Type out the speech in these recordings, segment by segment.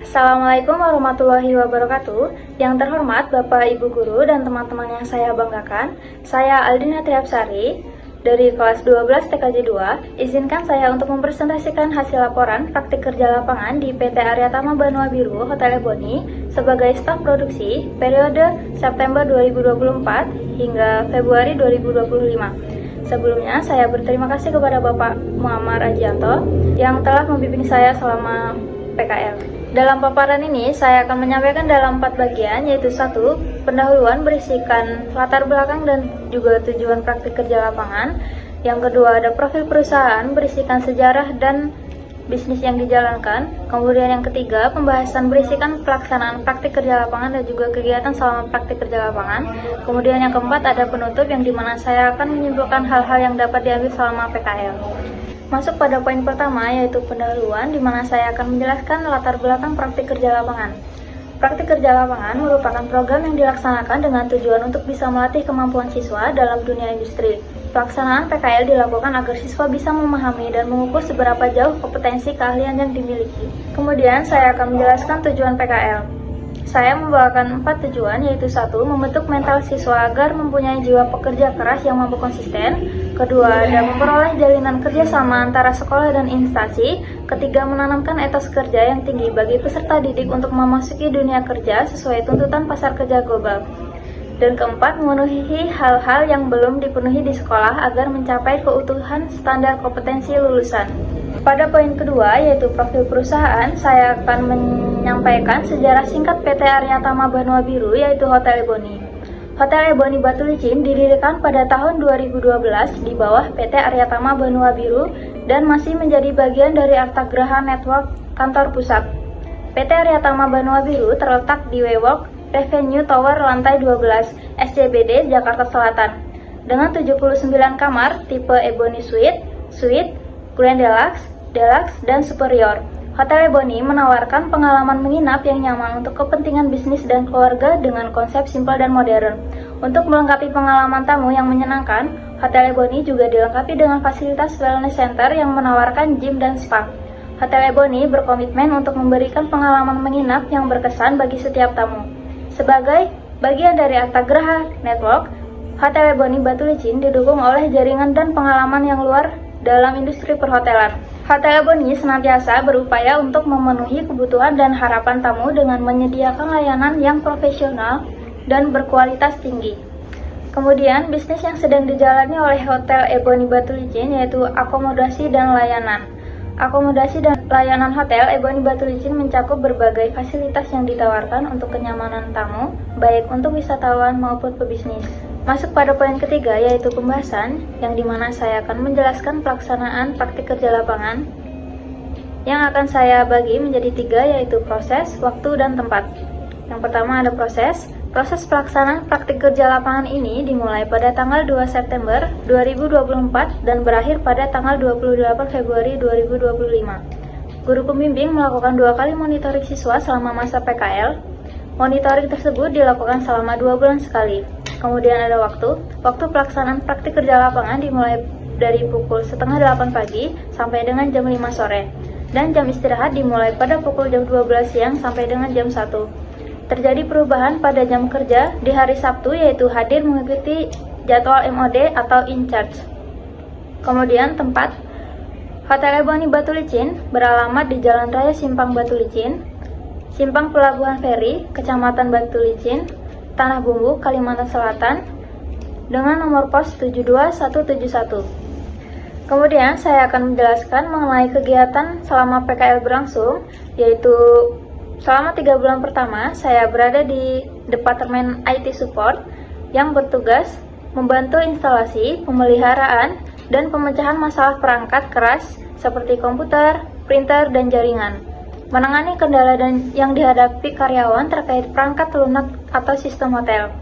Assalamualaikum warahmatullahi wabarakatuh. Yang terhormat Bapak Ibu Guru dan teman-teman yang saya banggakan, saya Aldina Triapsari dari kelas 12 TKJ 2. Izinkan saya untuk mempresentasikan hasil laporan praktik kerja lapangan di PT Aryatama Banua Biru Hotel Ebony sebagai staf produksi periode September 2024 hingga Februari 2025. Sebelumnya, saya berterima kasih kepada Bapak Muammar Ajianto yang telah membimbing saya selama PKL. Dalam paparan ini, saya akan menyampaikan dalam 4 bagian, yaitu 1. Pendahuluan berisikan latar belakang dan juga tujuan praktik kerja lapangan. Yang kedua, ada profil perusahaan berisikan sejarah dan bisnis yang dijalankan. Kemudian yang ketiga, pembahasan berisikan pelaksanaan praktik kerja lapangan dan juga kegiatan selama praktik kerja lapangan. Kemudian yang keempat, ada penutup yang dimana saya akan menyimpulkan hal-hal yang dapat diambil selama PKL. Masuk pada poin pertama, yaitu pendahuluan, di mana saya akan menjelaskan latar belakang praktik kerja lapangan. Praktik kerja lapangan merupakan program yang dilaksanakan dengan tujuan untuk bisa melatih kemampuan siswa dalam dunia industri. Pelaksanaan PKL dilakukan agar siswa bisa memahami dan mengukur seberapa jauh kompetensi keahlian yang dimiliki. Kemudian saya akan menjelaskan tujuan PKL. Saya membawakan 4 tujuan, yaitu 1. Membentuk mental siswa agar mempunyai jiwa pekerja keras yang mampu konsisten. Kedua, ada memperoleh jalinan kerjasama antara sekolah dan instansi. Ketiga, menanamkan etos kerja yang tinggi bagi peserta didik untuk memasuki dunia kerja sesuai tuntutan pasar kerja global. Dan keempat, memenuhi hal-hal yang belum dipenuhi di sekolah agar mencapai keutuhan standar kompetensi lulusan. Pada poin kedua, yaitu profil perusahaan, saya akan menyampaikan sejarah singkat PT Aryatama Banua Biru, yaitu Hotel Ebony. Hotel Ebony Batu Licin didirikan pada tahun 2012 di bawah PT Aryatama Banua Biru dan masih menjadi bagian dari Artagraha Network kantor pusat. PT Aryatama Banua Biru terletak di WeWork Revenue Tower lantai 12, SCBD, Jakarta Selatan. Dengan 79 kamar tipe Ebony Suite, Grand Deluxe, Deluxe, dan Superior. Hotel Ebony menawarkan pengalaman menginap yang nyaman untuk kepentingan bisnis dan keluarga dengan konsep simpel dan modern. Untuk melengkapi pengalaman tamu yang menyenangkan, Hotel Ebony juga dilengkapi dengan fasilitas wellness center yang menawarkan gym dan spa. Hotel Ebony berkomitmen untuk memberikan pengalaman menginap yang berkesan bagi setiap tamu. Sebagai bagian dari Artagraha Network, Hotel Ebony Batu Licin didukung oleh jaringan dan pengalaman yang luar dalam industri perhotelan. Hotel Ebony senantiasa berupaya untuk memenuhi kebutuhan dan harapan tamu dengan menyediakan layanan yang profesional dan berkualitas tinggi. Kemudian, bisnis yang sedang dijalani oleh Hotel Ebony Batu Licin yaitu akomodasi dan layanan. Akomodasi dan layanan Hotel Ebony Batu Licin mencakup berbagai fasilitas yang ditawarkan untuk kenyamanan tamu, baik untuk wisatawan maupun pebisnis. Masuk pada poin ketiga, yaitu pembahasan, yang dimana saya akan menjelaskan pelaksanaan praktik kerja lapangan yang akan saya bagi menjadi 3, yaitu proses, waktu, dan tempat. Yang pertama ada proses. Proses pelaksanaan praktik kerja lapangan ini dimulai pada tanggal 2 September 2024 dan berakhir pada tanggal 28 Februari 2025. Guru pembimbing melakukan 2 kali monitoring siswa selama masa PKL. Monitoring tersebut dilakukan selama 2 bulan sekali. Kemudian ada waktu. Waktu pelaksanaan praktik kerja lapangan dimulai dari pukul setengah 8 pagi sampai dengan jam 5 sore. Dan jam istirahat dimulai pada pukul jam 12 siang sampai dengan jam 1. Terjadi perubahan pada jam kerja di hari Sabtu, yaitu hadir mengikuti jadwal MOD atau in charge. Kemudian tempat. Hotel Ebony Batu Licin beralamat di Jalan Raya Simpang Batu Licin, Simpang Pelabuhan Feri, Kecamatan Batu Licin, Tanah Bumbu, Kalimantan Selatan, dengan nomor pos 72171. Kemudian saya akan menjelaskan mengenai kegiatan selama PKL berlangsung, yaitu selama 3 bulan pertama saya berada di Departemen IT Support yang bertugas membantu instalasi, pemeliharaan, dan pemecahan masalah perangkat keras seperti komputer, printer, dan jaringan. Menangani kendala yang dihadapi karyawan terkait perangkat lunak atau sistem hotel.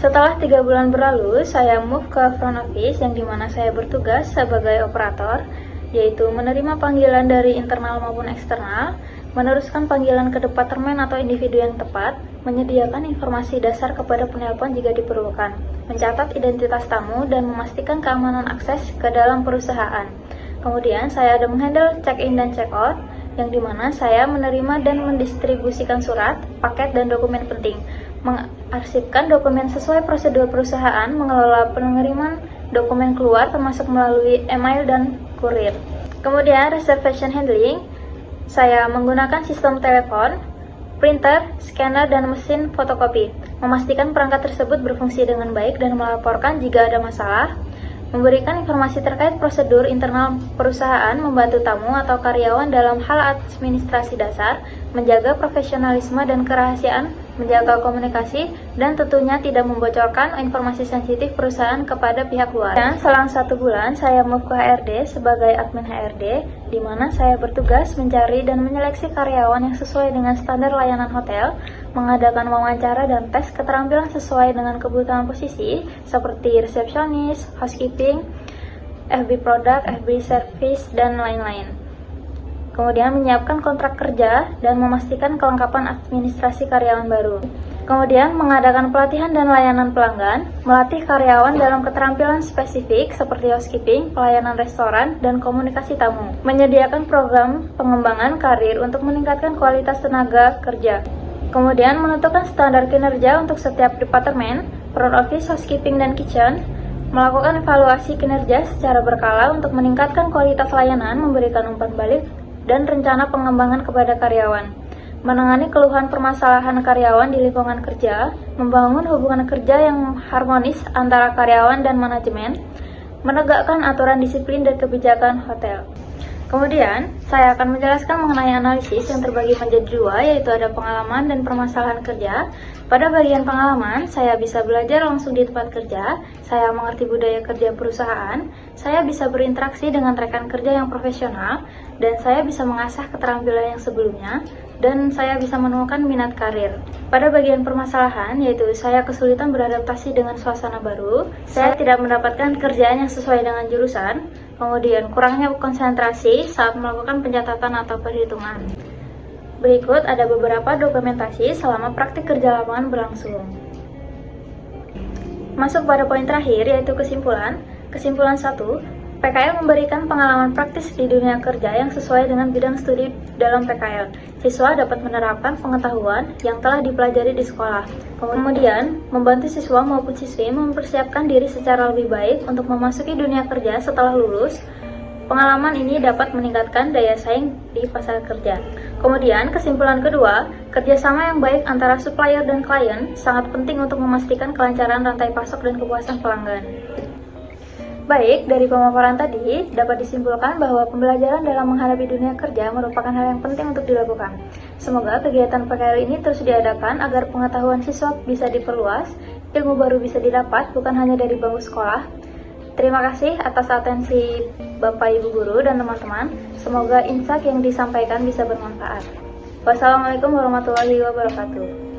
Setelah 3 bulan berlalu, saya move ke front office yang dimana saya bertugas sebagai operator, yaitu menerima panggilan dari internal maupun eksternal, meneruskan panggilan ke departemen atau individu yang tepat, menyediakan informasi dasar kepada penelpon jika diperlukan, mencatat identitas tamu, dan memastikan keamanan akses ke dalam perusahaan. Kemudian saya ada menghandle check-in dan check-out, yang dimana saya menerima dan mendistribusikan surat, paket, dan dokumen penting, mengarsipkan dokumen sesuai prosedur perusahaan, mengelola pengiriman dokumen keluar termasuk melalui email dan kurir. Kemudian reservation handling, saya menggunakan sistem telepon, printer, scanner, dan mesin fotokopi, memastikan perangkat tersebut berfungsi dengan baik dan melaporkan jika ada masalah, memberikan informasi terkait prosedur internal perusahaan, membantu tamu atau karyawan dalam hal administrasi dasar, menjaga profesionalisme dan kerahasiaan, menjaga komunikasi, dan tentunya tidak membocorkan informasi sensitif perusahaan kepada pihak luar. Dan selang 1 bulan, saya move ke HRD sebagai admin HRD, di mana saya bertugas mencari dan menyeleksi karyawan yang sesuai dengan standar layanan hotel, mengadakan wawancara dan tes keterampilan sesuai dengan kebutuhan posisi, seperti resepsionis, housekeeping, FB product, FB service, dan lain-lain. Kemudian menyiapkan kontrak kerja dan memastikan kelengkapan administrasi karyawan baru. Kemudian mengadakan pelatihan dan layanan pelanggan, melatih karyawan dalam keterampilan spesifik seperti housekeeping, pelayanan restoran, dan komunikasi tamu. Menyediakan program pengembangan karir untuk meningkatkan kualitas tenaga kerja. Kemudian menentukan standar kinerja untuk setiap departemen, front office, housekeeping, dan kitchen. Melakukan evaluasi kinerja secara berkala untuk meningkatkan kualitas layanan, memberikan umpan balik, dan rencana pengembangan kepada karyawan. Menangani keluhan permasalahan karyawan di lingkungan kerja, membangun hubungan kerja yang harmonis antara karyawan dan manajemen, menegakkan aturan disiplin dan kebijakan hotel. Kemudian, saya akan menjelaskan mengenai analisis yang terbagi menjadi 2, yaitu ada pengalaman dan permasalahan kerja. Pada bagian pengalaman, saya bisa belajar langsung di tempat kerja, saya mengerti budaya kerja perusahaan, saya bisa berinteraksi dengan rekan kerja yang profesional, dan saya bisa mengasah keterampilan yang sebelumnya, dan saya bisa menemukan minat karir. Pada bagian permasalahan, yaitu saya kesulitan beradaptasi dengan suasana baru, saya tidak mendapatkan kerjaan yang sesuai dengan jurusan, kemudian kurangnya konsentrasi saat melakukan pencatatan atau perhitungan. Berikut ada beberapa dokumentasi selama praktik kerja lapangan berlangsung. Masuk pada poin terakhir, yaitu kesimpulan. Kesimpulan 1, PKL memberikan pengalaman praktis di dunia kerja yang sesuai dengan bidang studi dalam PKL. Siswa dapat menerapkan pengetahuan yang telah dipelajari di sekolah. Kemudian, membantu siswa maupun siswi mempersiapkan diri secara lebih baik untuk memasuki dunia kerja setelah lulus. Pengalaman ini dapat meningkatkan daya saing di pasar kerja. Kemudian, kesimpulan kedua, kerjasama yang baik antara supplier dan klien sangat penting untuk memastikan kelancaran rantai pasok dan kepuasan pelanggan. Baik, dari pemaparan tadi, dapat disimpulkan bahwa pembelajaran dalam menghadapi dunia kerja merupakan hal yang penting untuk dilakukan. Semoga kegiatan PKL ini terus diadakan agar pengetahuan siswa bisa diperluas, ilmu baru bisa didapat bukan hanya dari bangku sekolah. Terima kasih atas atensi Bapak Ibu Guru dan teman-teman. Semoga insight yang disampaikan bisa bermanfaat. Wassalamualaikum warahmatullahi wabarakatuh.